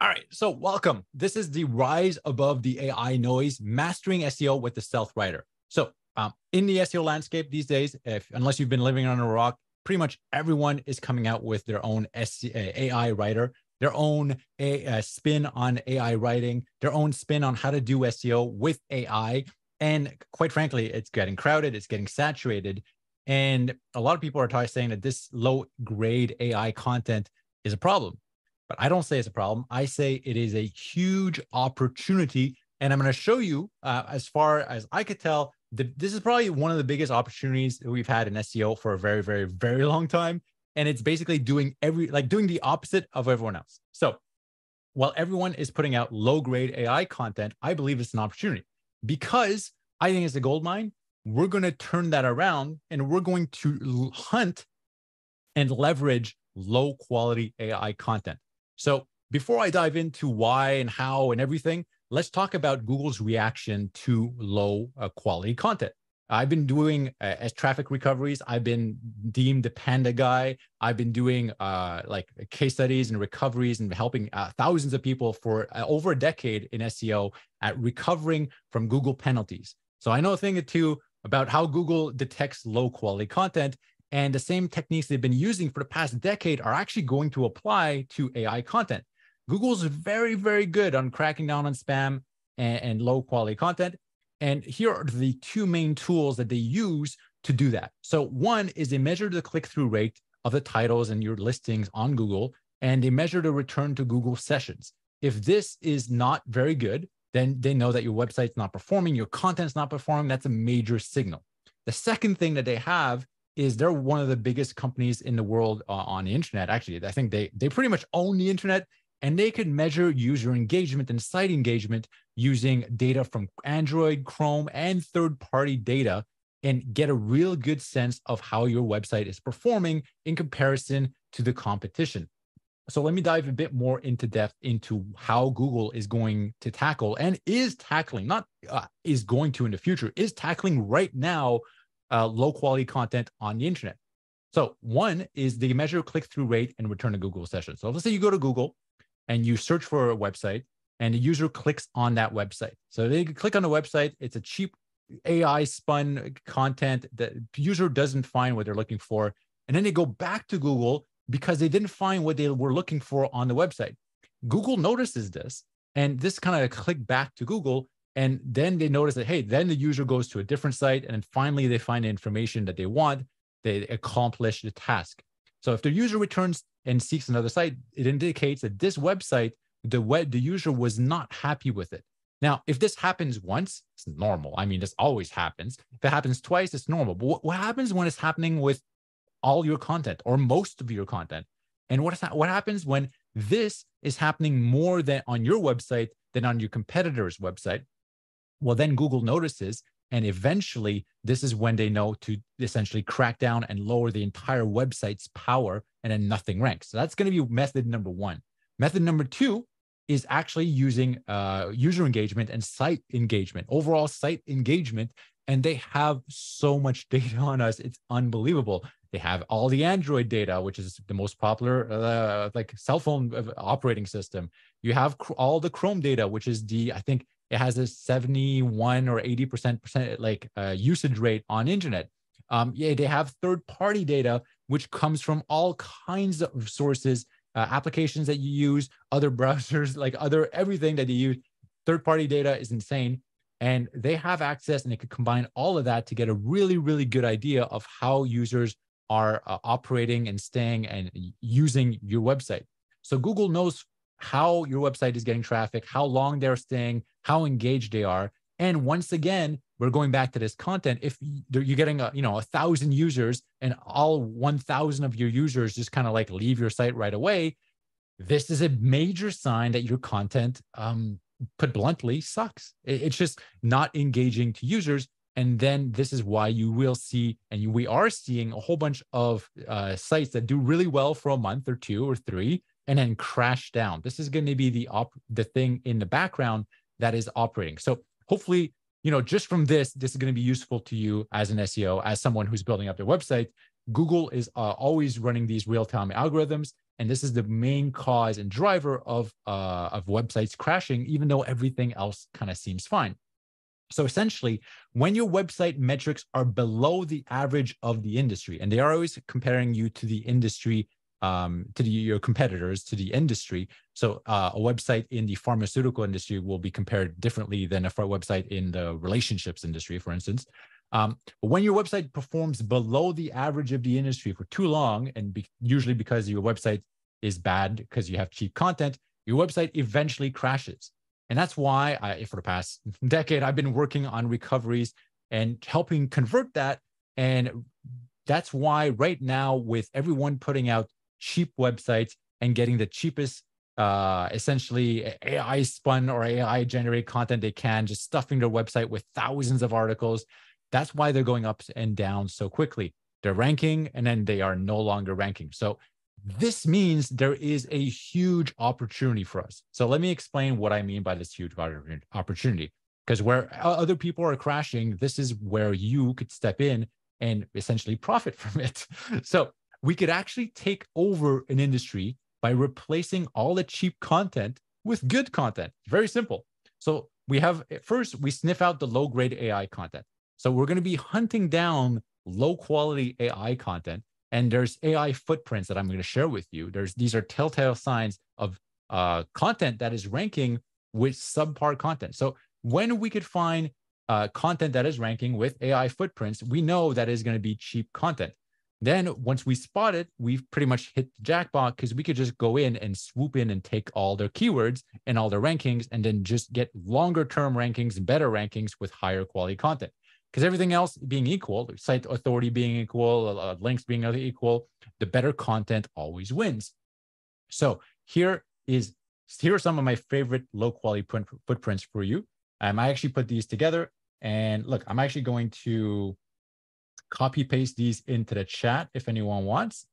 All right, so welcome. This is the Rise Above the AI Noise, Mastering SEO with the Stealth Writer. So in the SEO landscape these days, unless you've been living on a rock, pretty much everyone is coming out with their own AI writer, their own spin on AI writing, their own spin on how to do SEO with AI. And quite frankly, it's getting crowded, it's getting saturated. And a lot of people are saying that this low grade AI content is a problem. But I don't say it's a problem. I say it is a huge opportunity. And I'm going to show you, as far as I could tell, this is probably one of the biggest opportunities that we've had in SEO for a very, very, very long time. And it's basically doing the opposite of everyone else. So while everyone is putting out low grade AI content, I believe it's an opportunity because I think it's a gold mine. We're going to turn that around and we're going to hunt and leverage low quality AI content. So before I dive into why and how and everything, let's talk about Google's reaction to low quality content. I've been doing as traffic recoveries. I've been deemed the panda guy. I've been doing like case studies and recoveries and helping thousands of people for over a decade in SEO at recovering from Google penalties. So I know a thing or two about how Google detects low quality content. And the same techniques they've been using for the past decade are actually going to apply to AI content. Google's very, very good on cracking down on spam and low quality content. And here are the two main tools that they use to do that. So one is they measure the click-through rate of the titles and your listings on Google, and they measure the return to Google sessions. If this is not very good, then they know that your website's not performing, your content's not performing. That's a major signal. The second thing that they have is they're one of the biggest companies in the world on the internet. Actually, I think they pretty much own the internet, and they can measure user engagement and site engagement using data from Android, Chrome, and third-party data and get a real good sense of how your website is performing in comparison to the competition. So let me dive a bit more into depth into how Google is going to tackle and is tackling, not is going to in the future, is tackling right now low quality content on the internet. So one is they measure click-through rate and return to Google sessions. So let's say you go to Google and you search for a website and the user clicks on that website. So they click on the website. It's a cheap AI spun content that the user doesn't find what they're looking for. And then they go back to Google because they didn't find what they were looking for on the website. Google notices this, and this kind of click back to Google. And then they notice that, hey, then the user goes to a different site, and then finally they find the information that they want. They accomplish the task. So if the user returns and seeks another site, it indicates that this website, the user was not happy with it. Now, if this happens once, it's normal. I mean, this always happens. If it happens twice, it's normal. But what happens when it's happening with all your content or most of your content? And what happens when this is happening more than on your website than on your competitor's website? Well, then Google notices, and eventually this is when they know to essentially crack down and lower the entire website's power, and then nothing ranks. So that's going to be method number one. Method number two is actually using user engagement and site engagement, overall site engagement. And they have so much data on us. It's unbelievable. They have all the Android data, which is the most popular like cell phone operating system. You have all the Chrome data, which is I think it has a 71 or 80% like usage rate on internet. Yeah, they have third-party data, which comes from all kinds of sources, applications that you use, other browsers, like everything that you use. Third-party data is insane. And they have access, and they could combine all of that to get a really, really good idea of how users are operating and staying and using your website. So Google knows how your website is getting traffic, how long they're staying, how engaged they are. And once again, we're going back to this content. If you're getting 1,000 users and all 1,000 of your users just kind of like leave your site right away, this is a major sign that your content, put bluntly, sucks. It's just not engaging to users. And then this is why you will see, and we are seeing a whole bunch of sites that do really well for a month or two or three, and then crash down. This is going to be the thing in the background that is operating. So hopefully, just from this is going to be useful to you as an SEO, as someone who's building up their website. Google is always running these real-time algorithms, And this is the main cause and driver of websites crashing, even though everything else kind of seems fine. So essentially, when your website metrics are below the average of the industry, and they are always comparing you to the industry, your competitors, to the industry. So a website in the pharmaceutical industry will be compared differently than a website in the relationships industry, for instance. But when your website performs below the average of the industry for too long, and usually because your website is bad because you have cheap content, your website eventually crashes. And that's why for the past decade, I've been working on recoveries and helping convert that. And that's why right now, with everyone putting out cheap websites and getting the cheapest, essentially AI spun or AI generated content they can, just stuffing their website with thousands of articles, that's why they're going up and down so quickly. They're ranking and then they are no longer ranking. So this means there is a huge opportunity for us. So let me explain what I mean by this huge opportunity. Because where other people are crashing, this is where you could step in and essentially profit from it. So we could actually take over an industry by replacing all the cheap content with good content. Very simple. So we have, first, we sniff out the low-grade AI content. So we're going to be hunting down low-quality AI content. And there's AI footprints that I'm going to share with you. These are telltale signs of content that is ranking with subpar content. So when we could find content that is ranking with AI footprints, we know that is going to be cheap content. Then once we spot it, we've pretty much hit the jackpot, because we could just go in and swoop in and take all their keywords and all their rankings, and then just get longer term rankings and better rankings with higher quality content. Because everything else being equal, site authority being equal, links being equal, the better content always wins. So here are some of my favorite low quality footprints for you. I actually put these together, and look, I'm actually going to copy paste these into the chat if anyone wants.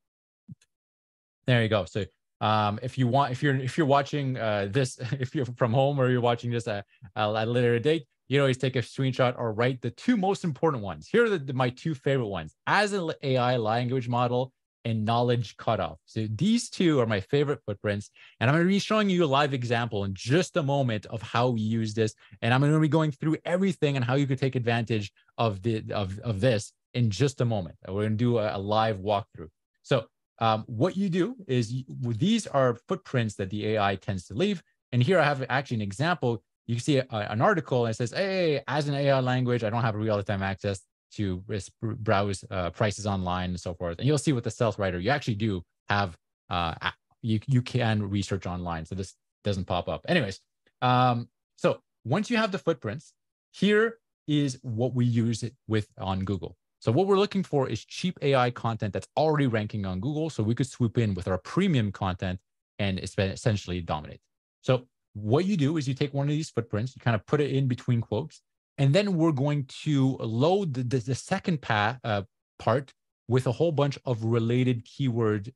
There you go. So if you're watching this, if you're from home or you're watching this at a later date, you always take a screenshot or write the two most important ones. Here are my two favorite ones: as an AI language model and knowledge cutoff. So these two are my favorite footprints. And I'm going to be showing you a live example in just a moment of how we use this. And I'm going to be going through everything and how you could take advantage of this in just a moment. We're going to do a live walkthrough. So what you do is these are footprints that the AI tends to leave. And here I have actually an example. You can see an article and it says, hey, as an AI language, I don't have real-time access to browse prices online and so forth. And you'll see with the stealth writer, you actually do have, you can research online. So this doesn't pop up. Anyways, so once you have the footprints, here is what we use it with on Google. So what we're looking for is cheap AI content that's already ranking on Google. So we could swoop in with our premium content and essentially dominate. So what you do is you take one of these footprints, you kind of put it in between quotes, and then we're going to load the second part with a whole bunch of related keywords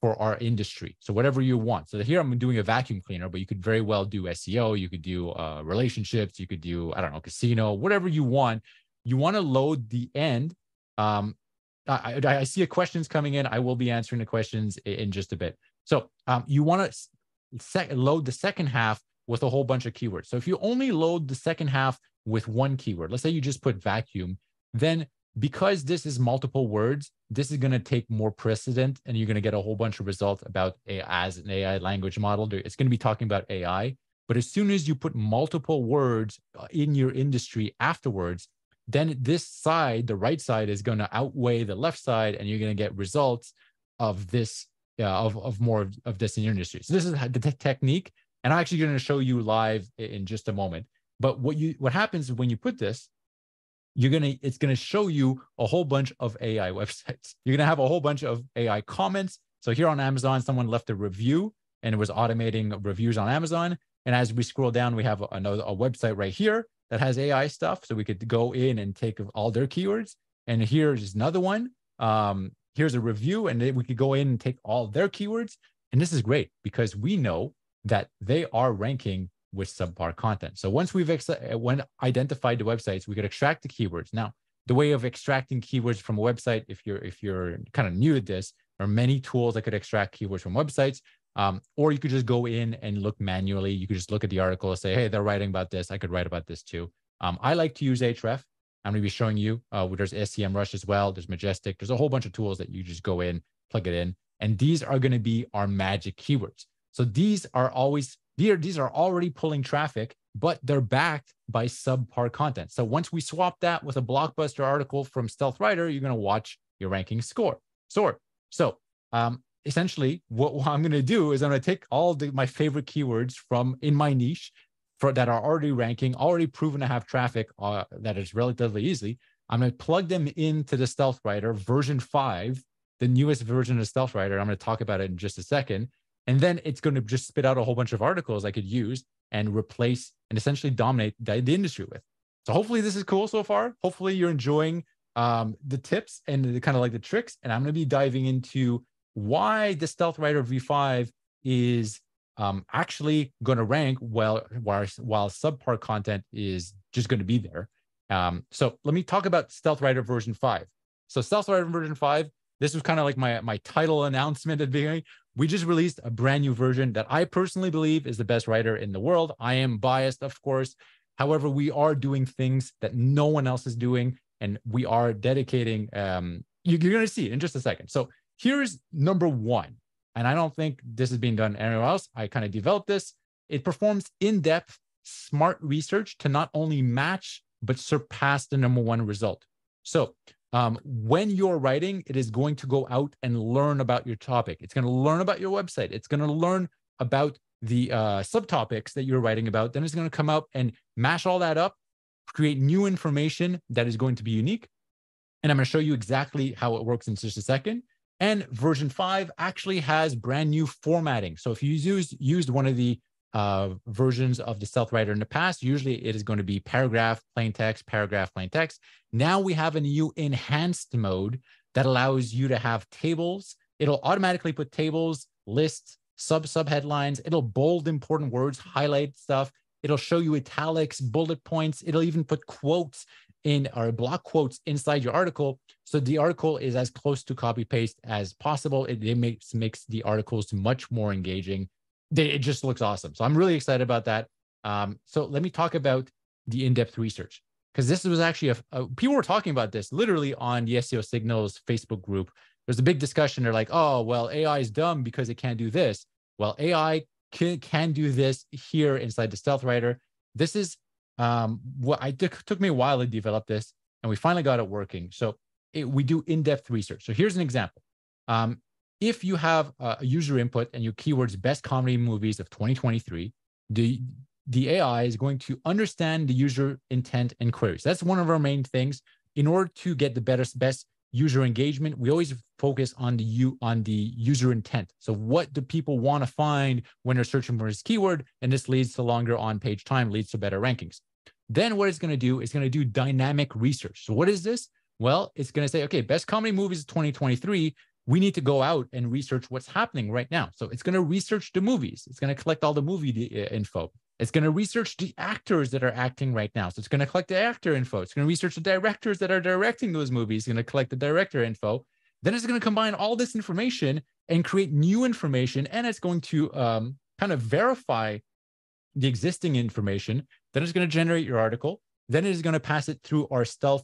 for our industry. So whatever you want. So here I'm doing a vacuum cleaner, but you could very well do SEO. You could do relationships. You could do, I don't know, casino, whatever you want. You want to load the end. I see questions coming in. I will be answering the questions in just a bit. So you want to load the second half with a whole bunch of keywords. So if you only load the second half with one keyword, let's say you just put vacuum, then because this is multiple words, this is going to take more precedent, and you're going to get a whole bunch of results about as an AI language model. It's going to be talking about AI. But as soon as you put multiple words in your industry afterwards, then this side, the right side, is going to outweigh the left side, and you're going to get results of this, of more of this in your industry. So this is the technique, and I'm actually going to show you live in just a moment. But what happens when you put this, it's going to show you a whole bunch of AI websites. You're going to have a whole bunch of AI comments. So here on Amazon, someone left a review, and it was automating reviews on Amazon. And as we scroll down, we have a website right here that has AI stuff. So we could go in and take all their keywords. And here's another one. Here's a review, and we could go in and take all their keywords. And this is great because we know that they are ranking with subpar content. So once we've identified the websites, we could extract the keywords. Now, the way of extracting keywords from a website, if you're kind of new to this, There are many tools that could extract keywords from websites. Or you could just go in and look manually. You could just look at the article and say, hey, they're writing about this. I could write about this too. I like to use Ahref. I'm going to be showing you there's SEMrush as well. There's Majestic. There's a whole bunch of tools that you just go in, plug it in. And these are going to be our magic keywords. So these are already pulling traffic, but they're backed by subpar content. So once we swap that with a blockbuster article from Stealth Writer, you're going to watch your ranking soar. So essentially, what I'm going to do is I'm going to take all my favorite keywords from in my niche that are already ranking, already proven to have traffic that is relatively easy. I'm going to plug them into the Stealth Writer version 5, the newest version of Stealth Writer. I'm going to talk about it in just a second. And then it's going to just spit out a whole bunch of articles I could use and replace and essentially dominate the industry with. So hopefully this is cool so far. Hopefully you're enjoying the tips and the kind of like the tricks. And I'm going to be diving into why the Stealth Writer V5 is actually going to rank while subpar content is just going to be there. So let me talk about Stealth Writer version 5. So Stealth Writer version 5, this was kind of like my title announcement at the beginning. We just released a brand new version that I personally believe is the best writer in the world. I am biased, of course. However, we are doing things that no one else is doing, and we are dedicating. You're going to see it in just a second. So here's number 1. And I don't think this is being done anywhere else. I kind of developed this. It performs in-depth, smart research to not only match, but surpass the number 1 result. So when you're writing, it is going to go out and learn about your topic. It's going to learn about your website. It's going to learn about the subtopics that you're writing about. Then it's going to come out and mash all that up, create new information that is going to be unique. And I'm going to show you exactly how it works in just a second. And version 5 actually has brand new formatting. So if you used one of the versions of the Stealth Writer in the past, usually it is going to be paragraph, plain text, paragraph, plain text. Now we have a new enhanced mode that allows you to have tables. It'll automatically put tables, lists, subheadlines. It'll bold important words, highlight stuff. It'll show you italics, bullet points. It'll even put quotes in or block quotes inside your article. So the article is as close to copy paste as possible. It makes the articles much more engaging. It just looks awesome. So I'm really excited about that. So let me talk about the in-depth research, because this was actually people were talking about this literally on the SEO Signals Facebook group. There's a big discussion. They're like, oh, well, AI is dumb because it can't do this. Well, AI can do this here inside the Stealth Writer. This is what took me a while to develop this, and we finally got it working. So we do in-depth research. So here's an example. If you have a user input and your keywords best comedy movies of 2023, the AI is going to understand the user intent and queries. That's one of our main things. In order to get the best user engagement, we always focus on the user intent. So what do people want to find when they're searching for this keyword? And this leads to longer on-page time, leads to better rankings. Then what it's going to do is going to do dynamic research. So what is this? Well, it's going to say, okay, best comedy movies of 2023. We need to go out and research what's happening right now. So it's going to research the movies. It's going to collect all the movie info. It's going to research the actors that are acting right now. So it's going to collect the actor info. It's going to research the directors that are directing those movies. It's going to collect the director info. Then it's going to combine all this information and create new information. And it's going to kind of verify the existing information. Then it's going to generate your article. Then it is going to pass it through our Stealth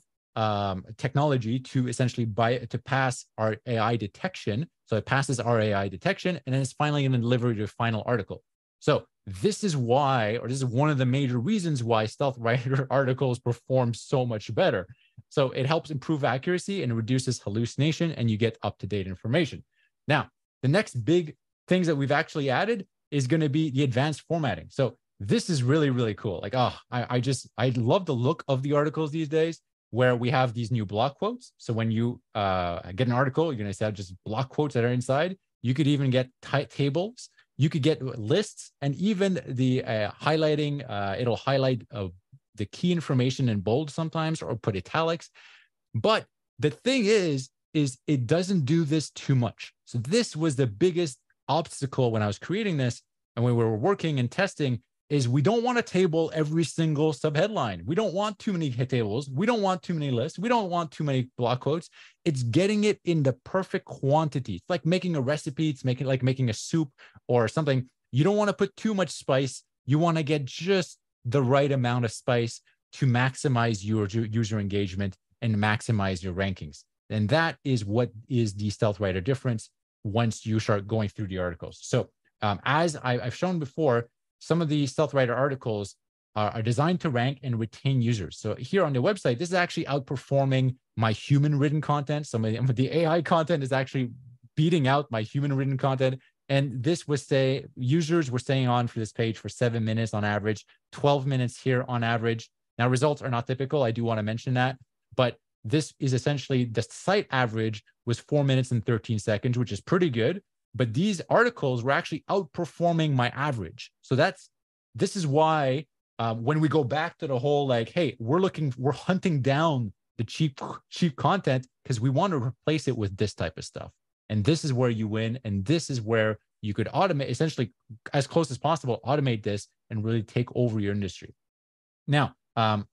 technology to essentially to pass our AI detection. So it passes our AI detection, and then it's finally going to deliver your final article. So this is why, or this is one of the major reasons why Stealth Writer articles perform so much better. So it helps improve accuracy and reduces hallucination, and you get up-to-date information. Now, the next big things that we've actually added is going to be the advanced formatting. So this is really, really cool. Like, I love the look of the articles these days, where we have these new block quotes. So when you get an article, you're going to have just block quotes that are inside. You could even get tables. You could get lists, and even the highlighting. It'll highlight the key information in bold sometimes, or put italics. But the thing is it doesn't do this too much. So this was the biggest obstacle when I was creating this, and when we were working and testing. is we don't want to table every single subheadline. We don't want too many hit tables. We don't want too many lists. We don't want too many block quotes. It's getting it in the perfect quantity. It's like making a recipe. It's like making a soup or something. You don't want to put too much spice. You want to get just the right amount of spice to maximize your user engagement and maximize your rankings. And that is what is the Stealth Writer difference once you start going through the articles. So as I've shown before, some of the Stealth Writer articles are designed to rank and retain users. So here on the website, this is actually outperforming my human written content. Some of the AI content is actually beating out my human written content. And this was users were staying on for this page for 7 minutes on average, 12 minutes here on average. Now, results are not typical. I do want to mention that, but this is essentially the site average was 4 minutes and 13 seconds, which is pretty good. But these articles were actually outperforming my average. So this is why when we go back to the whole like, hey, we're hunting down the cheap content because we want to replace it with this type of stuff. And this is where you win. And this is where you could automate, essentially as close as possible, automate this and really take over your industry. Now,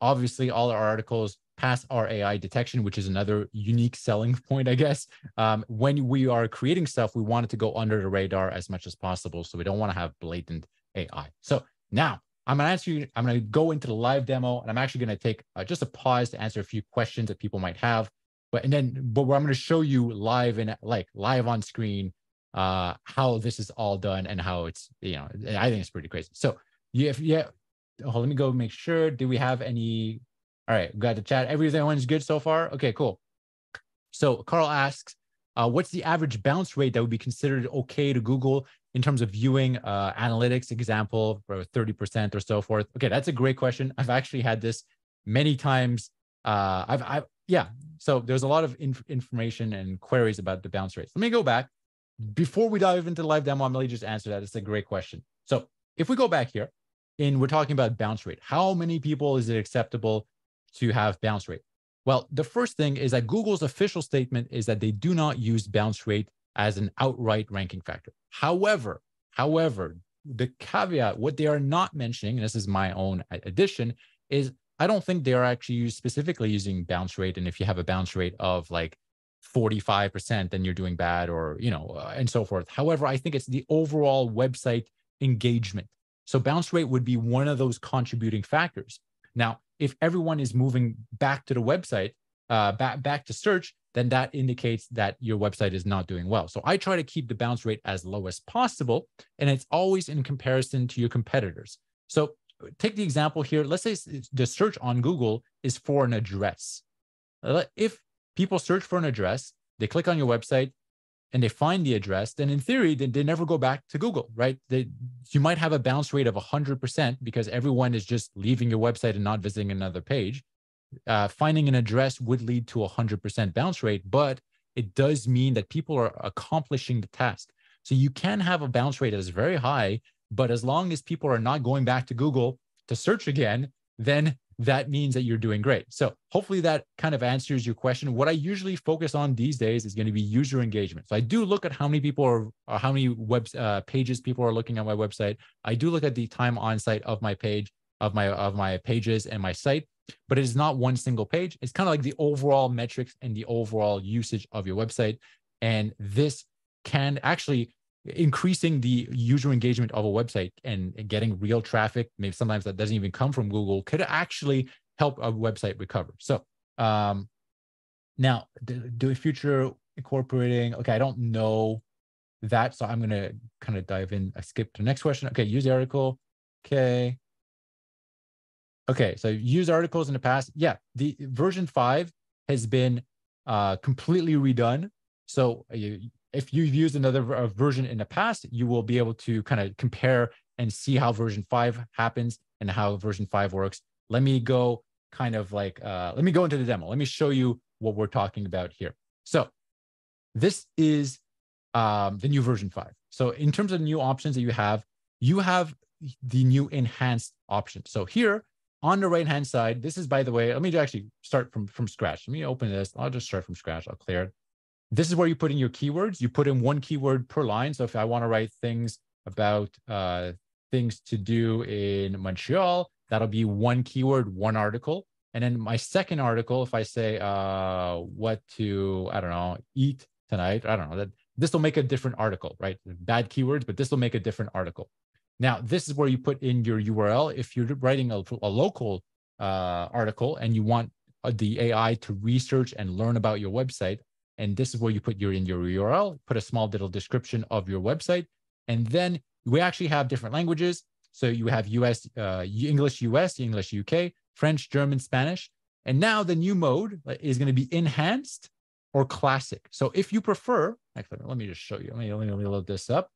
obviously all our articles pass our AI detection, which is another unique selling point, I guess. When we are creating stuff, we want it to go under the radar as much as possible. So we don't want to have blatant AI. So now I'm going to go into the live demo, and I'm actually going to take just a pause to answer a few questions that people might have. But where I'm going to show you live on screen how this is all done and how it's, I think it's pretty crazy. So let me go make sure. Do we have any? All right, got the chat. Everyone's good so far? Okay, cool. So Carl asks, what's the average bounce rate that would be considered okay to Google in terms of viewing analytics, example, for 30% or so forth? Okay, that's a great question. I've actually had this many times. So there's a lot of information and queries about the bounce rates. Let me go back. Before we dive into the live demo, I'm going to just answer that. It's a great question. So if we go back here, and we're talking about bounce rate, how many people is it acceptable to have bounce rate? Well, the first thing is that Google's official statement is that they do not use bounce rate as an outright ranking factor. However, the caveat, what they are not mentioning, and this is my own addition, is I don't think they are actually specifically using bounce rate. And if you have a bounce rate of like 45%, then you're doing bad, or, and so forth. However, I think it's the overall website engagement. So bounce rate would be one of those contributing factors. Now, if everyone is moving back to the website, back to search, then that indicates that your website is not doing well. So I try to keep the bounce rate as low as possible, and it's always in comparison to your competitors. So take the example here. Let's say the search on Google is for an address. If people search for an address, they click on your website, and they find the address, then in theory, they never go back to Google, right? You might have a bounce rate of 100% because everyone is just leaving your website and not visiting another page. Finding an address would lead to 100% bounce rate, but it does mean that people are accomplishing the task. So you can have a bounce rate that is very high, but as long as people are not going back to Google to search again, then that means that you're doing great. So hopefully that kind of answers your question. What I usually focus on these days is going to be user engagement. So I do look at how many people or how many pages people are looking at my website. I do look at the time on site of my page, of my pages and my site, but it is not one single page. It's kind of like the overall metrics and the overall usage of your website. And this can actually increasing the user engagement of a website and getting real traffic, maybe sometimes that doesn't even come from Google, could actually help a website recover. So now do future incorporating, okay, I don't know that, so I'm going to kind of dive in. I skipped the next question. Okay, use the article. Okay, so use articles in the past. Yeah, the version 5 has been completely redone. So if you've used another version in the past, you will be able to kind of compare and see how version 5 happens and how version 5 works. Let me go let me go into the demo. Let me show you what we're talking about here. So this is the new version 5. So in terms of new options that you have the new enhanced option. So here on the right-hand side, this is, by the way, let me actually start from scratch. Let me open this. I'll just start from scratch. I'll clear it. This is where you put in your keywords. You put in one keyword per line. So if I want to write things about things to do in Montreal, that'll be one keyword, one article. And then my second article, if I say what to, I don't know, eat tonight, I don't know, that this will make a different article, right? Bad keywords, but this will make a different article. Now, this is where you put in your URL. If you're writing a local article and you want the AI to research and learn about your website, and this is where you put in your URL, put a small little description of your website. And then we actually have different languages. So you have English US, English UK, French, German, Spanish. And now the new mode is going to be enhanced or classic. So if you prefer, actually, let me just show you. Let me load this up.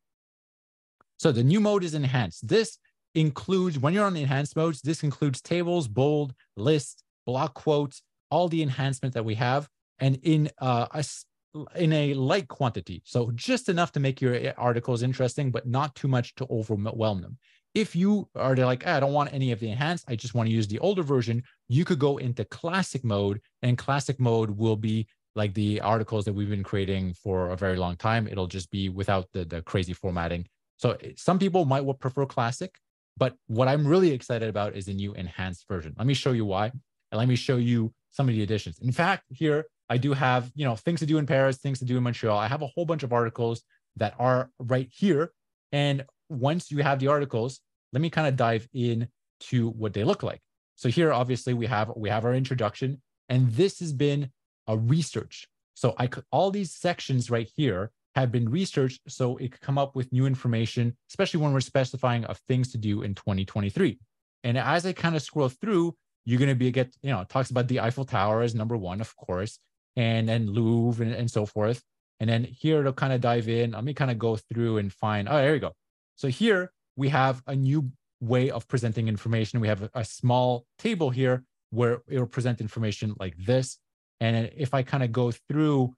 So the new mode is enhanced. This includes, when you're on the enhanced modes, this includes tables, bold, lists, block quotes, all the enhancement that we have, and in a light quantity. So just enough to make your articles interesting, but not too much to overwhelm them. If you are like, I don't want any of the enhanced, I just want to use the older version, you could go into classic mode, and classic mode will be like the articles that we've been creating for a very long time. It'll just be without the crazy formatting. So some people might prefer classic, but what I'm really excited about is the new enhanced version. Let me show you why, and let me show you some of the additions. In fact, here I do have, things to do in Paris, things to do in Montreal. I have a whole bunch of articles that are right here. And once you have the articles, let me kind of dive in to what they look like. So here, obviously, we have our introduction, and this has been a research. So all these sections right here have been researched so it could come up with new information, especially when we're specifying of things to do in 2023. And as I kind of scroll through, you're going to it talks about the Eiffel Tower as number one, of course, and then Louvre and so forth. And then here it'll kind of dive in. Let me kind of go through and find, oh, there we go. So here we have a new way of presenting information. We have a small table here where it'll present information like this. And if I kind of go through,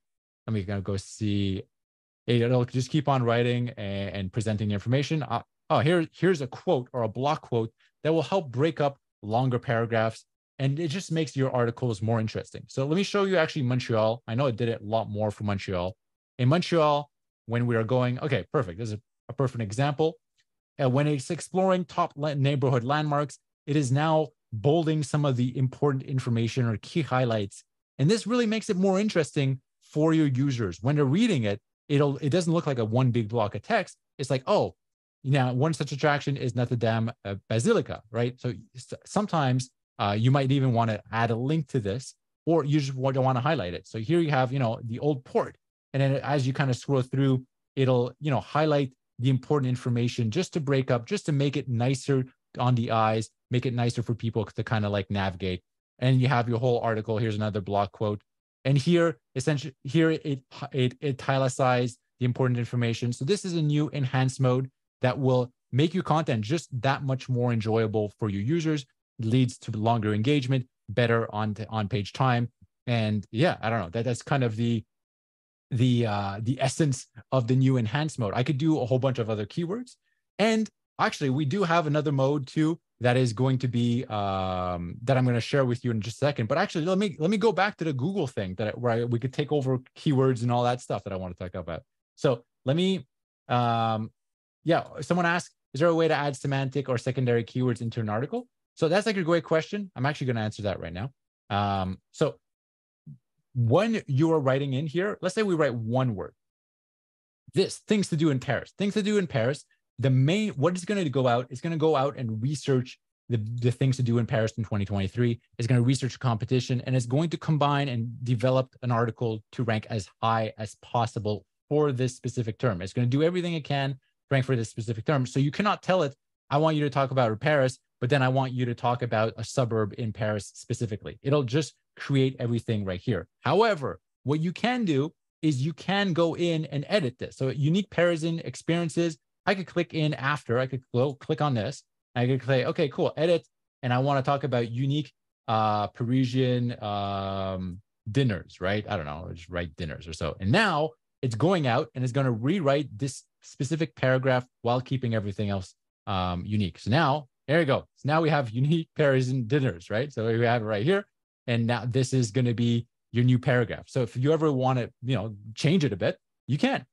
let me kind of go see, it'll just keep on writing and presenting the information. Here's a quote or a block quote that will help break up longer paragraphs, and it just makes your articles more interesting. So let me show you actually Montreal. I know it did it a lot more for Montreal. In Montreal, when we are going, okay, perfect. This is a perfect example. When it's exploring top neighborhood landmarks, it is now bolding some of the important information or key highlights. And this really makes it more interesting for your users. When they're reading it, it doesn't look like a one big block of text. It's like, oh, one such attraction is Notre Dame Basilica, right? So sometimes you might even want to add a link to this, or you just don't want to highlight it. So here you have, the old port. And then as you kind of scroll through, it'll, highlight the important information just to break up, just to make it nicer on the eyes, make it nicer for people to kind of like navigate. And you have your whole article. Here's another block quote. And here, essentially, it italicized the important information. So this is a new enhanced mode that will make your content just that much more enjoyable for your users, leads to longer engagement, better on-page time. And yeah, I don't know, that's kind of the essence of the new enhanced mode. I could do a whole bunch of other keywords. And actually, we do have another mode too that is going to be that I'm going to share with you in just a second. But actually, let me go back to the Google thing where we could take over keywords and all that stuff that I want to talk about. So let me, someone asked, is there a way to add semantic or secondary keywords into an article? So that's like a great question. I'm actually going to answer that right now. So when you are writing in here, let's say we write one word. This, things to do in Paris. Things to do in Paris. What is going to go out is going to go out and research the things to do in Paris in 2023. It's going to research the competition, and it's going to combine and develop an article to rank as high as possible for this specific term. It's going to do everything it can to rank for this specific term. So you cannot tell it, I want you to talk about Paris, but then I want you to talk about a suburb in Paris specifically. It'll just create everything right here. However, what you can do is you can go in and edit this. So unique Parisian experiences, I could click in after, I could click on this. I could say, okay, cool, edit. And I want to talk about unique Parisian dinners, right? I don't know, just write dinners or so. And now it's going out and it's going to rewrite this specific paragraph while keeping everything else unique. So now, there you go. So now we have unique Parisian dinners, right? So we have it right here. And now this is going to be your new paragraph. So if you ever want to, change it a bit, you can.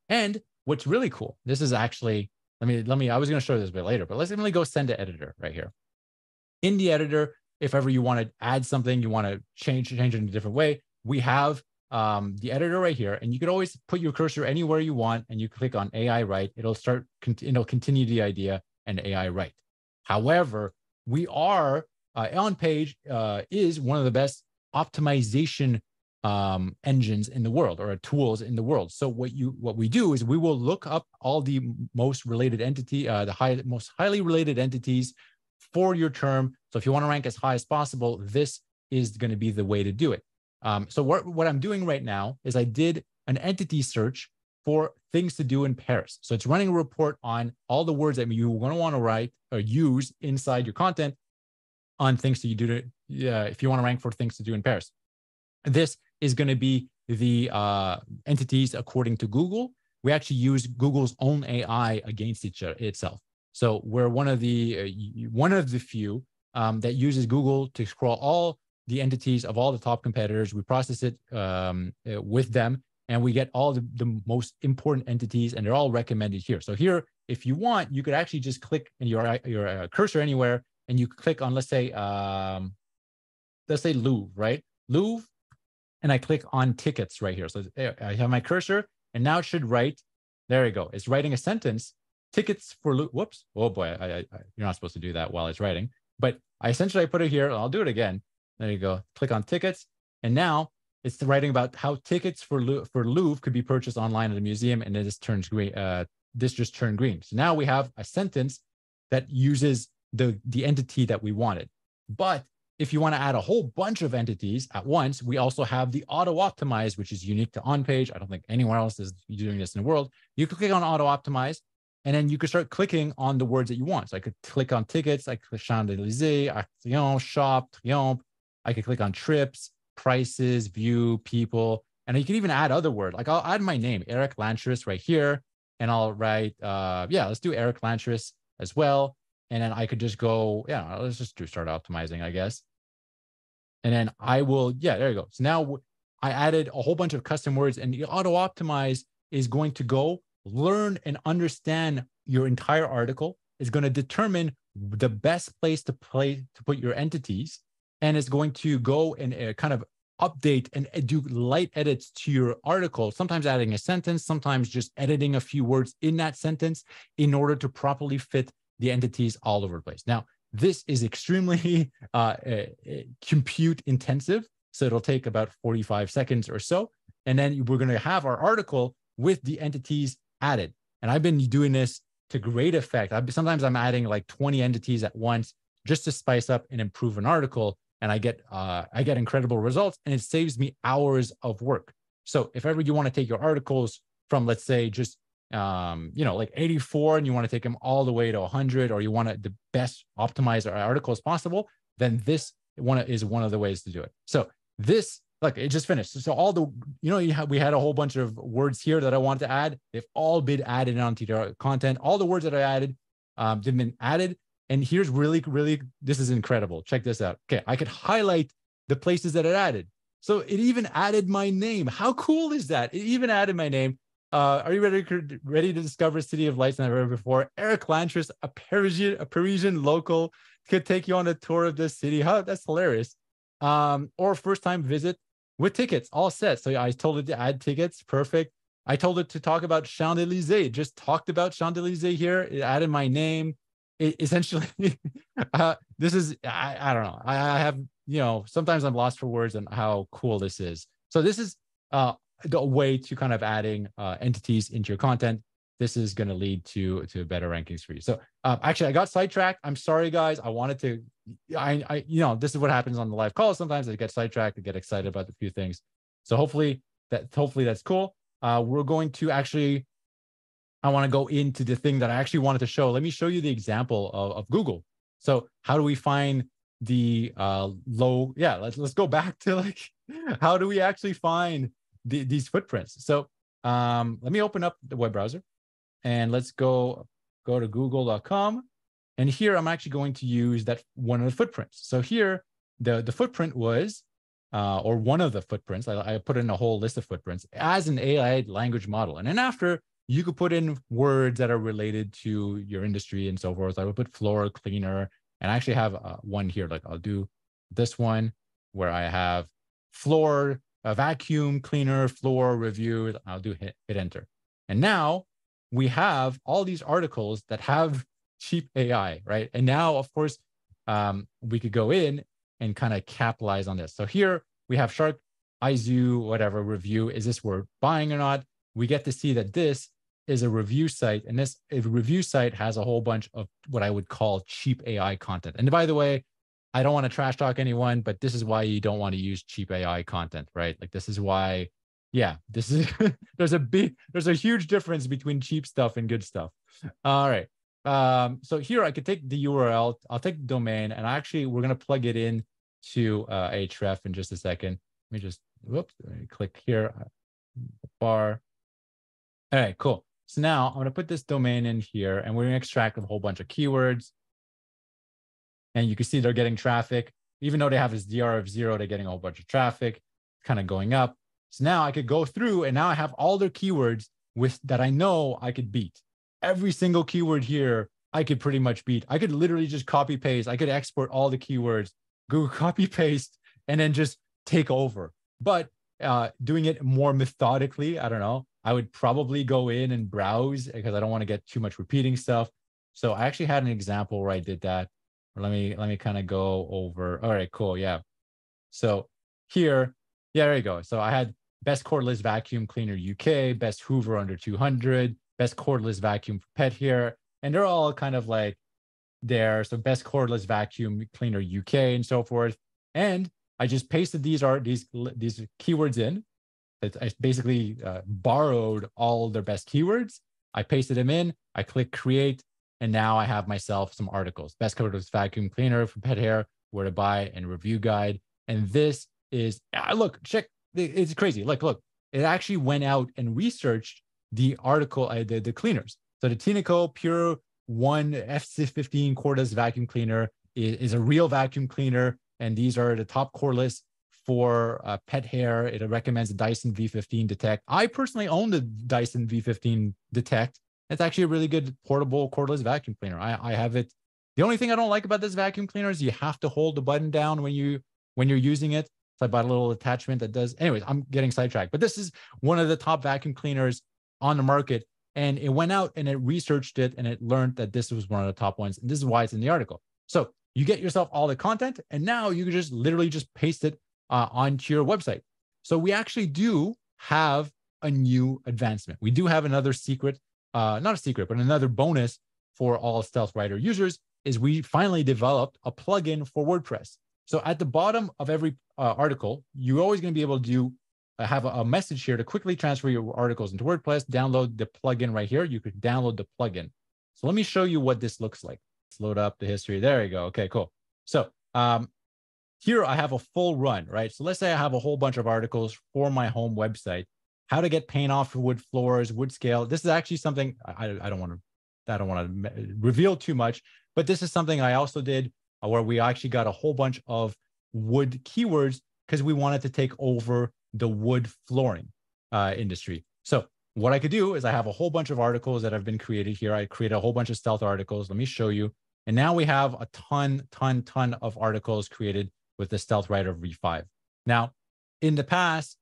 And what's really cool, this is actually I was going to show this a bit later, but let me go send to editor right here. In the editor, if ever you want to add something, you want to change it in a different way, we have the editor right here, and you could always put your cursor anywhere you want, and you click on AI write. It'll continue the idea and AI write. However, we are on page is one of the best optimization engines in the world, or tools in the world. So what we do is we will look up all the most related entity, most highly related entities for your term. So if you want to rank as high as possible, this is going to be the way to do it. So what I'm doing right now is I did an entity search for things to do in Paris. So it's running a report on all the words that you're going to want to write or use inside your content on things that you do if you want to rank for things to do in Paris. This is going to be the entities according to Google. We actually use Google's own AI against itself. So we're one of the few that uses Google to scroll all the entities of all the top competitors. We process it with them, and we get all the most important entities, and they're all recommended here. So here, if you want, you could actually just click in your cursor anywhere, and you click on, let's say Louvre, right? Louvre, and I click on tickets right here. So I have my cursor, and now it should write. There you go. It's writing a sentence. Tickets for Louvre. Whoops. Oh boy, you're not supposed to do that while it's writing. But I put it here. I'll do it again. There you go. Click on tickets, and now it's writing about how tickets for Louvre could be purchased online at the museum, and it just turns green. This just turned green. So now we have a sentence that uses the entity that we wanted. But if you want to add a whole bunch of entities at once, we also have the auto optimize, which is unique to OnPage. I don't think anyone else is doing this in the world. You can click on auto optimize, and then you can start clicking on the words that you want. So I could click on tickets. I click Champs-Élysées, Action, shop, triomphe. I could click on trips, prices, view, people, and you can even add other words. Like I'll add my name, Eric Lantris, right here, and I'll write, let's do Eric Lantris as well. And then I could just go, let's just start optimizing, I guess. And then I will, there you go. So now I added a whole bunch of custom words, and the auto optimize is going to go learn and understand your entire article. Is going to determine the best place to put your entities, and it's going to go and kind of update and do light edits to your article, sometimes adding a sentence, sometimes just editing a few words in that sentence in order to properly fit the entities all over the place. Now, this is extremely compute intensive, so it'll take about 45 seconds or so. And then we're going to have our article with the entities added. And I've been doing this to great effect. Sometimes I'm adding like 20 entities at once just to spice up and improve an article. And I get incredible results, and it saves me hours of work. So if ever you want to take your articles from, let's say, just like 84, and you want to take them all the way to 100, or you want the best optimized articles possible, then this is one of the ways to do it. So this, look, it just finished. So all the, we had a whole bunch of words here that I wanted to add. They've all been added onto the content. All the words that I added, they've been added. And here's really, this is incredible. Check this out. Okay, I could highlight the places that it added. So it even added my name. How cool is that? It even added my name. Are you ready to discover a city of lights than I've ever before? Eric Lantris, a Parisian local, could take you on a tour of this city. That's hilarious. Or first time visit with tickets, all set. So I told it to add tickets. Perfect. I told it to talk about Champs-Élysées. Just talked about Champs-Élysées here. It added my name. Essentially, this is, I don't know. I have, sometimes I'm lost for words on how cool this is. So this is the way to kind of adding entities into your content. This is going to lead to better rankings for you. So actually, I got sidetracked. I'm sorry, guys. I wanted to, this is what happens on the live call. Sometimes I get sidetracked, I get excited about a few things. So hopefully that's cool. We're going to actually, I want to go into the thing that I actually wanted to show. Let me show you the example of Google. So how do we find the low? Yeah, let's go back to like, how do we actually find these footprints? So let me open up the web browser, and let's go to google.com. And here I'm actually going to use that one of the footprints. So here the footprint was, or one of the footprints, I put in a whole list of footprints as an AI language model. And then after you could put in words that are related to your industry and so forth. I would put floor cleaner, and I actually have one here. Like I'll do this one where I have floor, vacuum cleaner, floor review. I'll do hit enter. And now we have all these articles that have cheap AI, right? And now, of course, we could go in and kind of capitalize on this. So here we have Shark, IZoo, whatever review. Is this worth buying or not? We get to see that this is a review site, and this review site has a whole bunch of what I would call cheap AI content. And by the way, I don't want to trash talk anyone, but this is why you don't want to use cheap AI content, right? Like this is why, yeah, this is there's a huge difference between cheap stuff and good stuff. All right. So here I could take the URL, I'll take the domain, and actually we're going to plug it in to Ahrefs in just a second. Let me just, whoops, click here, bar. All right, cool. So now I'm going to put this domain in here, and we're going to extract a whole bunch of keywords. And you can see they're getting traffic. Even though they have this DR of 0, they're getting a whole bunch of traffic, kind of going up. So now I could go through, and now I have all their keywords that I know I could beat. Every single keyword here, I could pretty much beat. I could literally just copy paste. I could export all the keywords, go copy paste, and then just take over. But doing it more methodically, I don't know. I would probably go in and browse because I don't want to get too much repeating stuff. So I actually had an example where I did that. Let me kind of go over. All right, cool. Yeah. So here, yeah, there you go. So I had best cordless vacuum cleaner UK, best Hoover under 200, best cordless vacuum for pet here. And they're all kind of like there. So best cordless vacuum cleaner UK and so forth. And I just pasted these keywords in. I basically borrowed all their best keywords. I pasted them in. I click create. And now I have myself some articles. Best cordless vacuum cleaner for pet hair, where to buy, and review guide. And this is, look, check. It's crazy. Look. It actually went out and researched the article, the cleaners. So the Tineco Pure 1 F15 cordless vacuum cleaner is a real vacuum cleaner. And these are the top cordless for pet hair. It recommends the Dyson V15 Detect. I personally own the Dyson V15 Detect. It's actually a really good portable cordless vacuum cleaner. I have it. The only thing I don't like about this vacuum cleaner is you have to hold the button down when you're using it. So I bought a little attachment that does. Anyways, I'm getting sidetracked. But this is one of the top vacuum cleaners on the market. And it went out and it researched it and it learned that this was one of the top ones. And this is why it's in the article. So you get yourself all the content, and now you can just literally just paste it onto your website. So we actually do have a new advancement. We do have another secret, not a secret, but another bonus for all Stealth Writer users is we finally developed a plugin for WordPress. So at the bottom of every article, you're always going to be able to have a message here to quickly transfer your articles into WordPress. Download the plugin right here. You could download the plugin. So let me show you what this looks like. Let's load up the history. There you go. Okay, cool. So here I have a full run, right? So let's say I have a whole bunch of articles for my home website. How to get paint off for wood floors, wood scale. This is actually something I don't want to reveal too much, but this is something I also did where we actually got a whole bunch of wood keywords because we wanted to take over the wood flooring industry. So what I could do is I have a whole bunch of articles that have been created here. I created a whole bunch of stealth articles. Let me show you. And now we have a ton of articles created with the Stealth Writer V5. Now, in the past,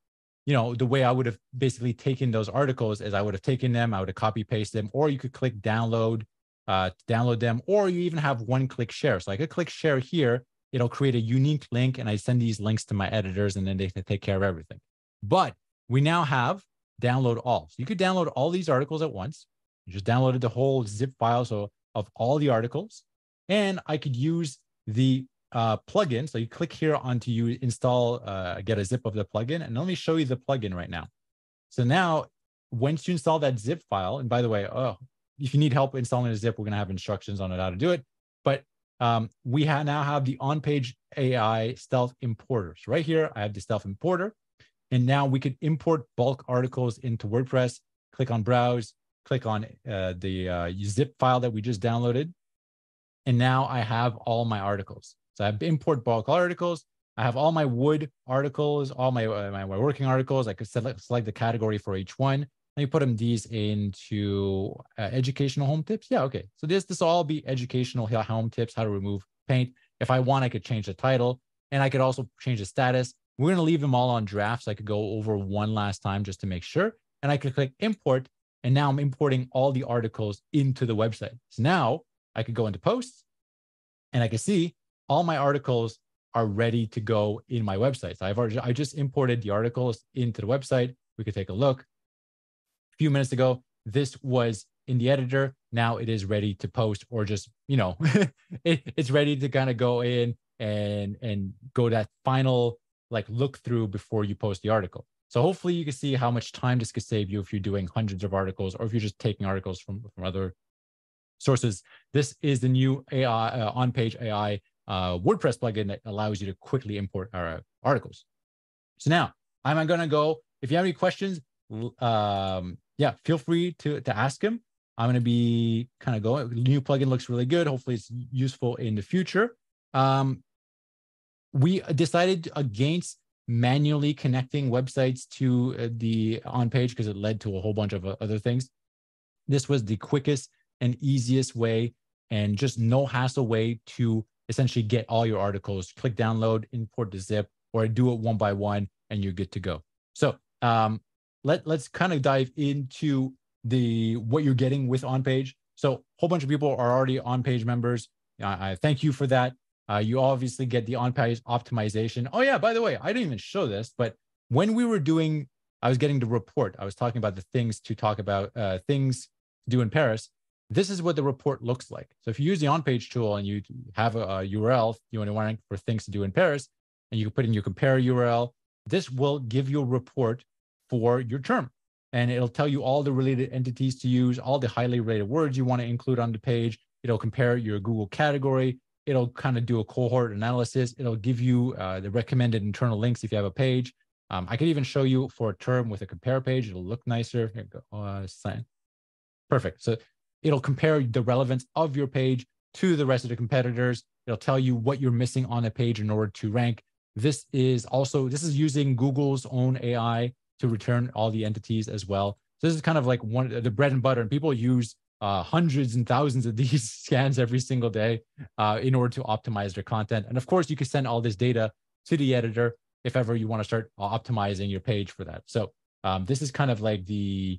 you know, the way I would have basically taken those articles is I would have taken them, I would have copy paste them, or you could click download to download them, or you even have one-click share. So I could click share here. It'll create a unique link, and I send these links to my editors, and then they can take care of everything. But we now have download all. So you could download all these articles at once. You just downloaded the whole zip file of all the articles, and I could use the plugin. So you click here onto you install, get a zip of the plugin, and let me show you the plugin right now. So now, once you install that zip file, and by the way, if you need help installing a zip, we're going to have instructions on how to do it. But we now have the on-page AI stealth importers. Right here, I have the stealth importer. And now we could import bulk articles into WordPress. Click on browse, click on the zip file that we just downloaded. And now I have all my articles. So I have import bulk articles. I have all my wood articles, all my working articles. I could select the category for each one. Let me put them these into educational home tips. Yeah, okay. So this will all be educational home tips, how to remove paint. If I want, I could change the title, and I could also change the status. We're going to leave them all on draft, so I could go over one last time just to make sure. And I could click import, and now I'm importing all the articles into the website. So now I could go into posts, and I can see all my articles are ready to go in my website. So I just imported the articles into the website. We could take a look. A few minutes ago, this was in the editor. Now it is ready to post, or just, it's ready to kind of go in and go that final like look through before you post the article. So hopefully you can see how much time this could save you if you're doing hundreds of articles, or if you're just taking articles from other sources. This is the new AI on-page AI WordPress plugin that allows you to quickly import our articles. So now I'm going to go. If you have any questions, yeah, feel free to ask him. I'm going to be kind of going. The new plugin looks really good. Hopefully it's useful in the future. We decided against manually connecting websites to the on-page because it led to a whole bunch of other things. This was the quickest and easiest way, and just no hassle way to essentially get all your articles. Click download, import the zip, or do it one by one, and you're good to go. So let's kind of dive into what you're getting with on-page. So a whole bunch of people are already on-page members. I thank you for that. You obviously get the on-page optimization. Oh yeah, by the way, I didn't even show this, but when we were doing, I was getting the report. I was talking about the things to talk about, things to do in Paris. This is what the report looks like. So if you use the on-page tool and you have a URL, you want to rank for things to do in Paris, and you can put in your compare URL, this will give you a report for your term. And it'll tell you all the related entities to use, all the highly rated words you want to include on the page. It'll compare your Google category. It'll kind of do a cohort analysis. It'll give you the recommended internal links if you have a page. I could even show you for a term with a compare page. It'll look nicer. Here we go. Sign. Perfect. So it'll compare the relevance of your page to the rest of the competitors. It'll tell you what you're missing on a page in order to rank. This is using Google's own AI to return all the entities as well. So this is kind of like the bread and butter, and people use hundreds and thousands of these scans every single day in order to optimize their content. And of course, you can send all this data to the editor if ever you want to start optimizing your page for that. So this is kind of like this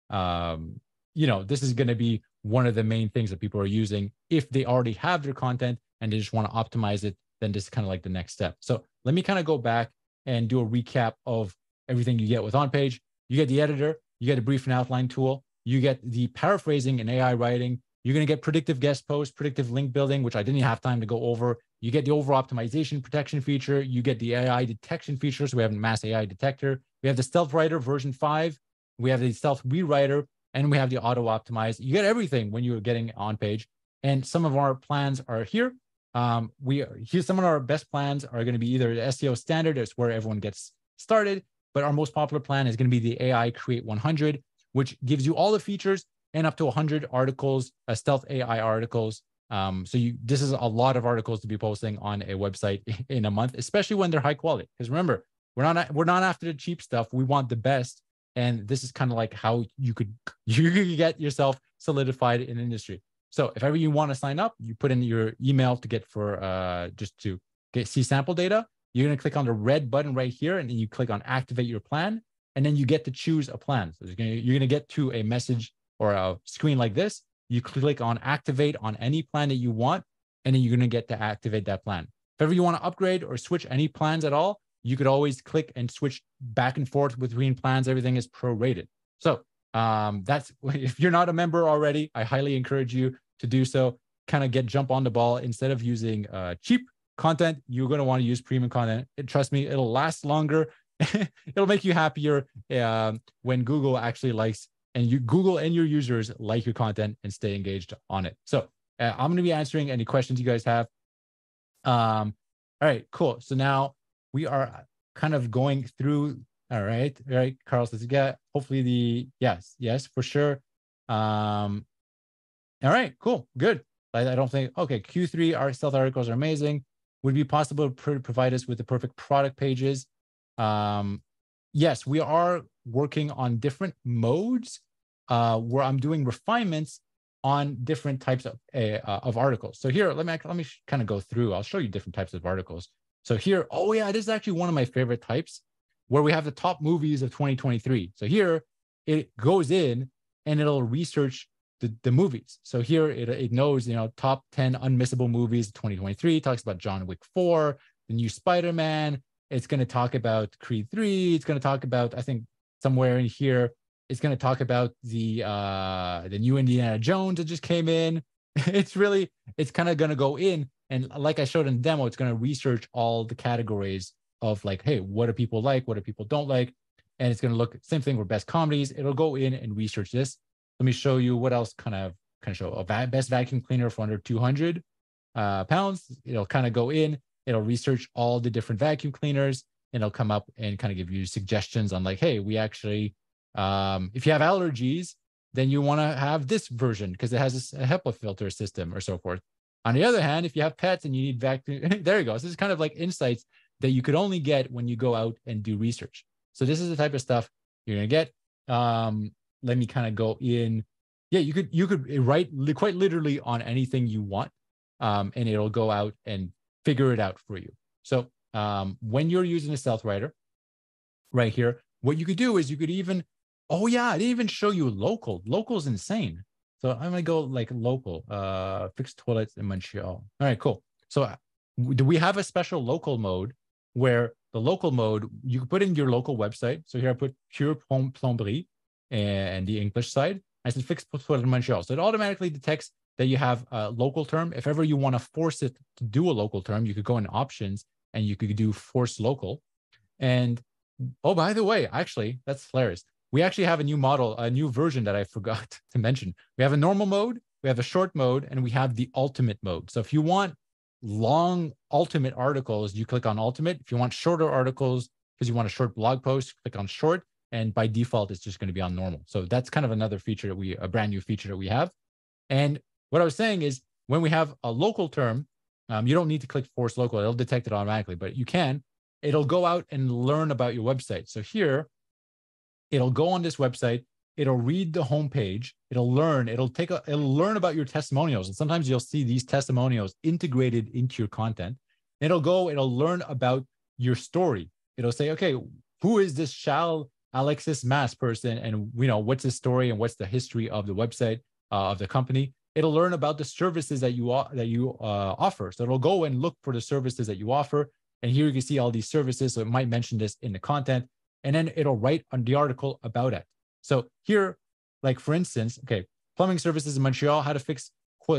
is going to be one of the main things that people are using. If they already have their content and they just want to optimize it, then this is kind of like the next step. So let me kind of go back and do a recap of everything you get with on-page. You get the editor, you get a brief and outline tool, you get the paraphrasing and AI writing. You're going to get predictive guest posts, predictive link building, which I didn't have time to go over. You get the over optimization protection feature. You get the AI detection feature. So we have a mass AI detector. We have the stealth writer version 5. We have the stealth rewriter, and we have the auto optimize. You get everything when you're getting on page. And some of our plans are here. Some of our best plans are going to be either the SEO standard, it's where everyone gets started. But our most popular plan is going to be the AI Create 100, which gives you all the features and up to 100 articles, stealth AI articles. This is a lot of articles to be posting on a website in a month, especially when they're high quality. Because remember, we're not after the cheap stuff. We want the best, and this is kind of like how you could get yourself solidified in the industry. So if ever you want to sign up, you put in your email to get just to see sample data. You're going to click on the red button right here, and then you click on activate your plan, and then you get to choose a plan. So you're going to get to a message or a screen like this. You click on activate on any plan that you want, and then you're going to get to activate that plan. If ever you want to upgrade or switch any plans at all, you could always click and switch back and forth between plans. Everything is prorated. So that's, if you're not a member already, I highly encourage you to do so. Kind of jump on the ball. Instead of using cheap content, you're going to want to use premium content. Trust me, it'll last longer. It'll make you happier when Google actually likes, and Google and your users like your content and stay engaged on it. So I'm going to be answering any questions you guys have. All right, cool. So now we are kind of going through. All right, Carlos, let's get hopefully yes, for sure. All right, cool, good. I don't think, okay, Q3, our stealth articles are amazing. Would it be possible to provide us with the perfect product pages? yes, we are working on different modes where I'm doing refinements on different types of articles. So here, let me kind of go through. I'll show you different types of articles. So here, oh yeah, this is actually one of my favorite types where we have the top movies of 2023. So here it goes in and it'll research the movies. So here it knows, top 10 unmissable movies of 2023. It talks about John Wick 4, the new Spider-Man. It's going to talk about Creed 3. It's going to talk about, I think, somewhere in here, it's going to talk about the new Indiana Jones that just came in. It's kind of going to go in, and like I showed in the demo, it's going to research all the categories of like, hey, what do people like? What do people don't like? And it's going to look, same thing with best comedies. It'll go in and research this. Let me show you what else kind of show. A best vacuum cleaner for under 200 pounds. It'll kind of go in. It'll research all the different vacuum cleaners, and it'll come up and kind of give you suggestions on like, hey, we actually, if you have allergies, then you want to have this version because it has a HEPA filter system or so forth. On the other hand, if you have pets and you need vacuum, there you go. So this is kind of like insights that you could only get when you go out and do research. So this is the type of stuff you're going to get. Let me kind of go in. Yeah, you could write quite literally on anything you want, and it'll go out and figure it out for you. So when you're using a stealth writer right here, what you could do is you could even, oh yeah, I didn't even show you local. Local is insane. So I'm gonna go like local, fixed toilets in Montreal. All right, cool. So do we have a special local mode where the local mode, you can put in your local website. So here I put pure plomberie and the English side. I said fixed toilet in Montreal. So it automatically detects that you have a local term. If ever you want to force it to do a local term, you could go in options and you could do force local. And oh, by the way, actually, that's hilarious. We actually have a new model, a new version that I forgot to mention. We have a normal mode, we have a short mode, and we have the ultimate mode. So if you want long ultimate articles, you click on ultimate. If you want shorter articles, because you want a short blog post, click on short. And by default, it's just going to be on normal. So that's kind of another feature that a brand new feature that we have. And what I was saying is when we have a local term, you don't need to click force local. It'll detect it automatically, but you can. It'll go out and learn about your website. So here, it'll go on this website. It'll read the homepage. It'll learn. It'll learn about your testimonials. And sometimes you'll see these testimonials integrated into your content. It'll learn about your story. It'll say, okay, who is this Alexis Mass person? And what's his story and what's the history of the website, of the company. It'll learn about the services that you offer. So it'll go and look for the services that you offer. And here you can see all these services. So it might mention this in the content. And then it'll write on the article about it. So here, like for instance, okay, plumbing services in Montreal, how to fix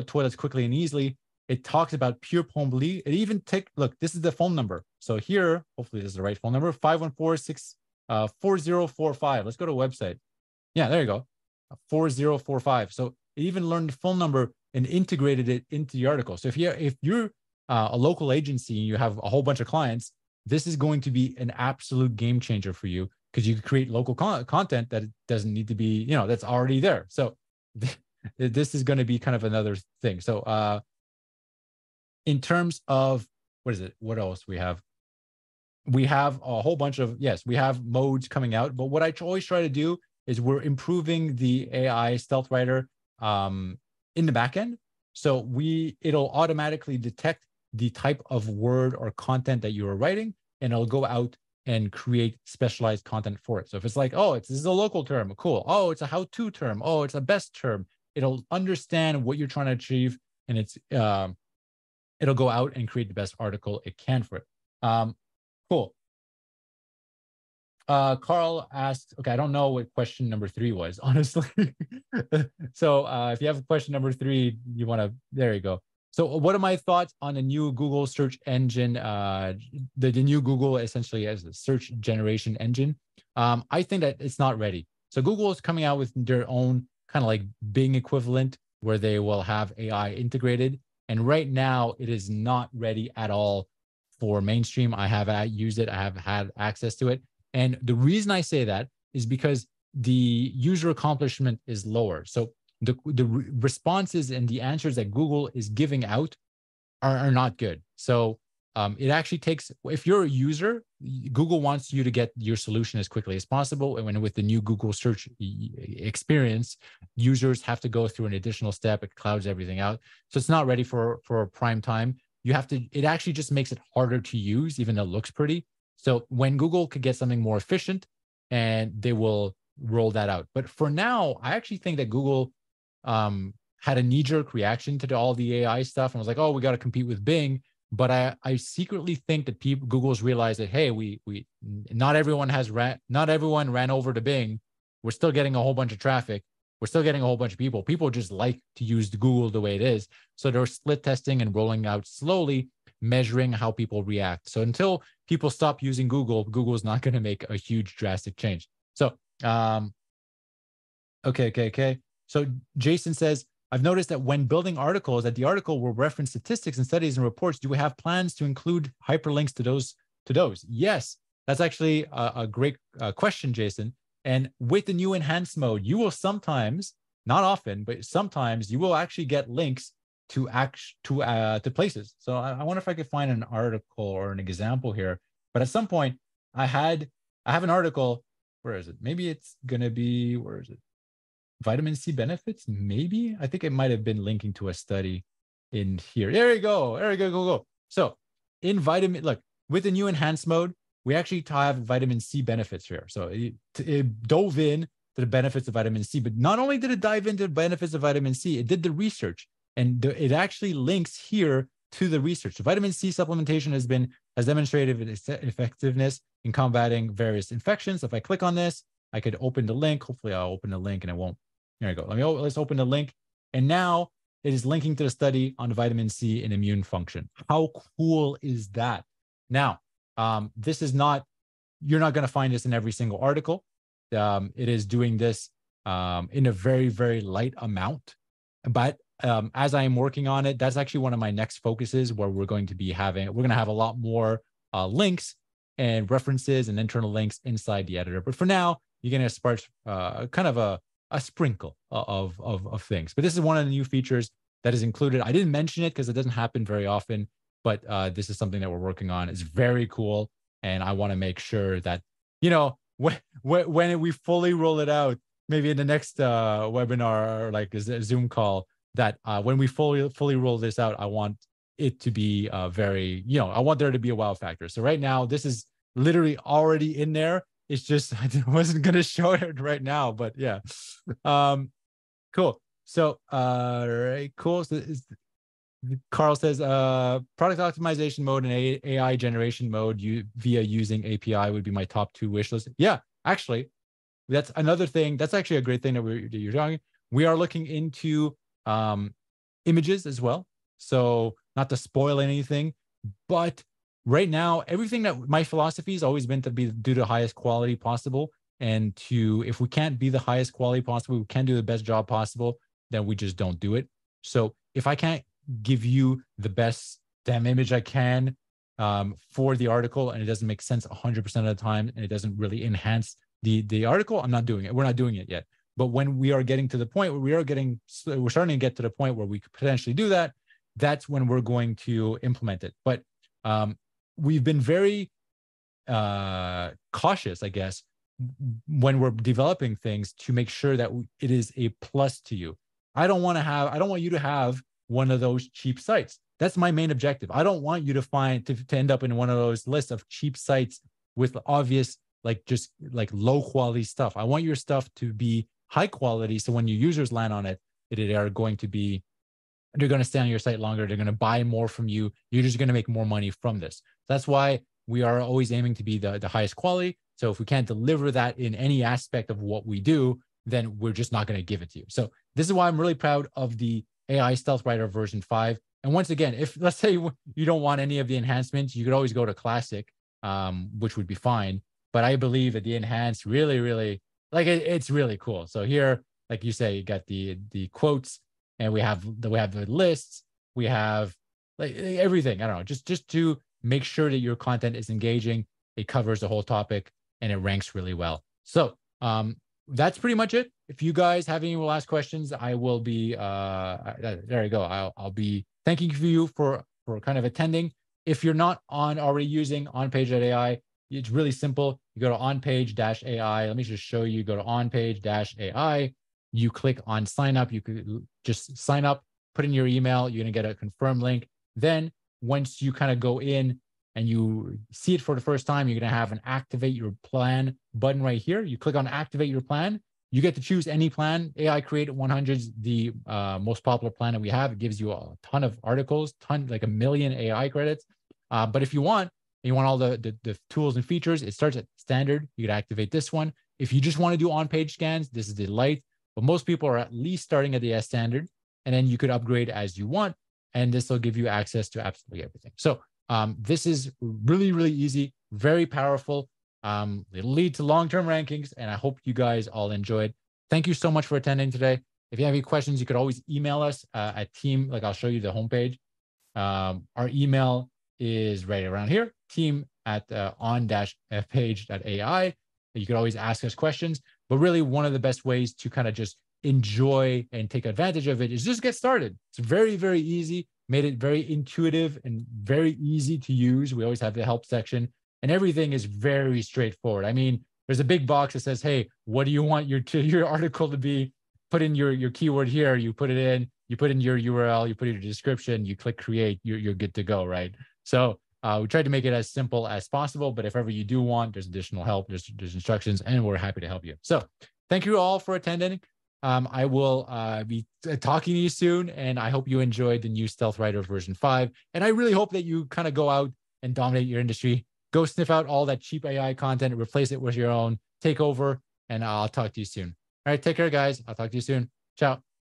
toilets quickly and easily. It talks about pure plomberie. It even look, this is the phone number. So here, hopefully this is the right phone number, 514-4045. Let's go to a website. Yeah, there you go, 4045. So it even learned the phone number and integrated it into the article. So if you're a local agency and you have a whole bunch of clients, this is going to be an absolute game changer for you because you can create local content that doesn't need to be, that's already there. So this is going to be kind of another thing. So in terms of, what else we have? We have a whole bunch of, yes, we have modes coming out. But what I always try to do is we're improving the AI stealth writer in the back end. So it'll automatically detect the type of word or content that you are writing, and it'll go out and create specialized content for it. So if it's like, oh, this is a local term, cool. Oh, it's a how-to term. Oh, it's a best term. It'll understand what you're trying to achieve, and it'll go out and create the best article it can for it. Cool. Carl asked, okay, I don't know what question number 3 was, honestly. So if you have question number 3, there you go. So what are my thoughts on the new Google search engine, the new Google essentially as a search generation engine? I think that it's not ready. So Google is coming out with their own kind of like Bing equivalent where they will have AI integrated. And right now it is not ready at all for mainstream. I have used it. I have had access to it. And the reason I say that is because the user accomplishment is lower. So the responses and the answers that Google is giving out are not good. So it actually takes, if you're a user, Google wants you to get your solution as quickly as possible. And when with the new Google search experience, users have to go through an additional step. It clouds everything out. So it's not ready for prime time. You have to, it actually just makes it harder to use, even though it looks pretty. So when Google could get something more efficient, and they will roll that out. But for now, I actually think that Google had a knee-jerk reaction to all the AI stuff and was like, oh, we got to compete with Bing. But I secretly think that Google's realized that, hey, not everyone ran over to Bing. We're still getting a whole bunch of traffic. We're still getting a whole bunch of people. People just like to use Google the way it is. So they're split testing and rolling out slowly, measuring how people react. So until people stop using Google, Google's not going to make a huge drastic change. So, okay. So Jason says, I've noticed that when building articles, that the article will reference statistics and studies and reports. Do we have plans to include hyperlinks to those? Yes, that's actually a great question, Jason. And with the new enhanced mode, you will sometimes, not often, but sometimes you will actually get links to places. So I wonder if I could find an article or an example here. But at some point, I have an article. Where is it? Maybe it's gonna be, where is it? Vitamin C benefits, maybe. I think it might have been linking to a study in here. There you go. Go. So in look, with the new enhanced mode, we actually have vitamin C benefits here. So it dove in to the benefits of vitamin C, but not only did it dive into the benefits of vitamin C, it did the research, and it actually links here to the research. So vitamin C supplementation has demonstrated its effectiveness in combating various infections. If I click on this, I could open the link. Hopefully I'll open the link and it won't. There you go. Let's open the link. And now it is linking to the study on vitamin C and immune function. How cool is that? Now, this is not, you're not going to find this in every single article. It is doing this in a very, very light amount. But as I am working on it, that's actually one of my next focuses, where we're going to have a lot more links and references and internal links inside the editor. But for now, you're going to sparse kind of a sprinkle of things. But this is one of the new features that is included. I didn't mention it because it doesn't happen very often, but this is something that we're working on. It's very cool. And I want to make sure that, when we fully roll it out, maybe in the next webinar, or like a Zoom call, that when we fully roll this out, I want it to be very, I want there to be a wow factor. So right now, this is literally already in there. It's just, I wasn't going to show it right now, but yeah. Cool. So, right, cool. So Carl says, product optimization mode and AI generation mode via using API would be my top 2 wish list. Yeah, actually, that's another thing. That's actually a great thing that you're talking. We are looking into images as well. So not to spoil anything, but right now, everything that my philosophy has always been to do the highest quality possible. And if we can't be the highest quality possible, we can't do the best job possible, then we just don't do it. So if I can't give you the best damn image I can for the article, and it doesn't make sense 100% of the time, and it doesn't really enhance the article, I'm not doing it. We're not doing it yet. But when we are getting to the point where we're starting to get to the point where we could potentially do that, that's when we're going to implement it. But we've been very cautious, I guess, when we're developing things, to make sure that it is a plus to you. I don't want you to have one of those cheap sites. That's my main objective. I don't want you to end up in one of those lists of cheap sites with obvious, just low quality stuff. I want your stuff to be high quality. So when your users land on it, they're going to stay on your site longer. They're going to buy more from you. You're just going to make more money from this. That's why we are always aiming to be the highest quality. So if we can't deliver that in any aspect of what we do, then we're just not going to give it to you. So this is why I'm really proud of the AI Stealth Writer version 5. And once again, if let's say you don't want any of the enhancements, you could always go to Classic, which would be fine. But I believe that the enhanced really, really, it's really cool. So here, like you say, you got the quotes, and we have the lists, we have everything. I don't know, just to make sure that your content is engaging, it covers the whole topic, and it ranks really well. So that's pretty much it. If you guys have any last questions, I will be there you go. I'll be thanking you for kind of attending. If you're not already using onpage.ai, it's really simple. You go to onpage-ai. Let me just show you. Go to onpage-ai. You click on sign up. You could just sign up, put in your email. You're going to get a confirm link. Then once you kind of go in and you see it for the first time, you're going to have an activate your plan button right here. You click on activate your plan. You get to choose any plan. AI Create 100 is the most popular plan that we have. It gives you a ton of articles, like 1 million AI credits. But if you want all the tools and features, it starts at standard. You could activate this one. If you just want to do on-page scans, this is the light. But most people are at least starting at the S standard, and then you could upgrade as you want, and this will give you access to absolutely everything. So this is really, really easy, very powerful. It'll lead to long-term rankings, and I hope you guys all enjoyed. Thank you so much for attending today. If you have any questions, you could always email us at team, like I'll show you the homepage. Our email is right around here, team@on-page.ai. You could always ask us questions, but really one of the best ways to kind of just enjoy and take advantage of it is just get started. It's very, very easy, made it very intuitive and very easy to use. We always have the help section, and everything is very straightforward. I mean, there's a big box that says, hey, what do you want your article to be? Put in your keyword here, you put it in, you put in your URL, you put in your description, you click create, you're good to go, right? So we tried to make it as simple as possible, but if ever you do want, there's additional help, there's instructions, and we're happy to help you. So thank you all for attending. I will be talking to you soon, and I hope you enjoyed the new Stealth Writer version 5. And I really hope that you kind of go out and dominate your industry. Go sniff out all that cheap AI content, replace it with your own, take over, and I'll talk to you soon. All right, take care, guys. I'll talk to you soon. Ciao.